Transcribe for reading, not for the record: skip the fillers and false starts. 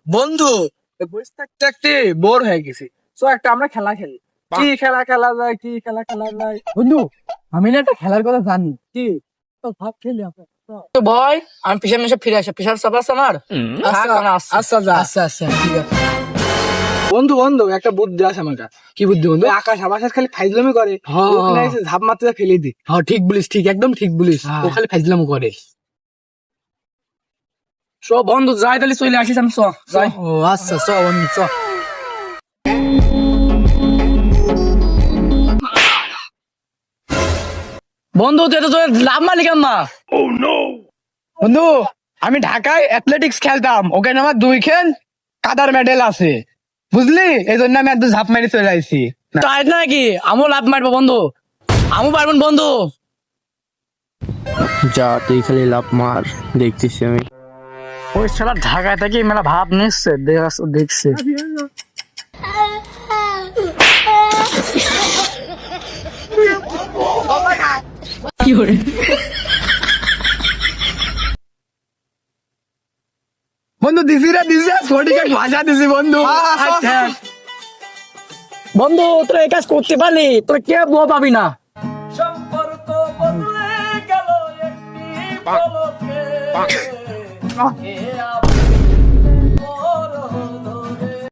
বন্ধু, বসে থাকতে থাকতে বোর হয়ে গেছি। তো একটা আমরা খেলা খেলি। কি খেলা খেলা যায়? কি খেলা খেলা যায়? বন্ধু, আমি না একটা খেলার কথা জানি। কি? তো ভাব খেলি আমরা। তো ভয়, আমি পিছনে এসে ফিরে আসি। পিছার চাপ আছে আমার। থাক, আমি আসছি। আচ্ছা যা। আচ্ছা আচ্ছা, ঠিক আছে। বন্ধু বন্ধু, একটা বুদ্ধি আছে আমার কাছে। কি বুদ্ধি বন্ধু? ওই আকাশ আবাসের খালি ফাইজলামি করে। হ্যাঁ, ওখানে হ্যাঁ। এসে ঝাঁপ মারতে যা ফেলে দি। হ্যাঁ ঠিক বলিস, ঠিক একদম ঠিক বলিস। হ্যাঁ। ও খালি ফাজলামো করে। সব বন্ধু যাই, তাহলে চলে আসিস। আমি যাই। ও আচ্ছা, চ বন্ধু চ। বন্ধু, তুই তো লাভ মালিক আম্মা। বন্ধু, আমি ঢাকায় অ্যাথলেটিক্স খেলতাম, ওখানে আমার 2 খেল কাদার মেডেল আছে, বুঝলি? এই জন্য আমি একদম ঝাঁপ মেরে চলে আইছি। তাই নাকি? আমিও লাভ মারবো বন্ধু। আমিও পারবেন বন্ধু। যা তুই খালি লাভ মার, দেখতেছি আমি। ওই শালা ঢাকায় থেকে মেলা ভাব নিচ্ছে, দেখছে। বন্ধু দিছি রে, দিছি ফটিকে ভাষা দিছি বন্ধু। আচ্ছা। বন্ধু, তোরা এই কাজ করতে পারলি, তোরা কে বুয়া পাবি না। সম্পর্ক বদলে গেল একটি পলকে।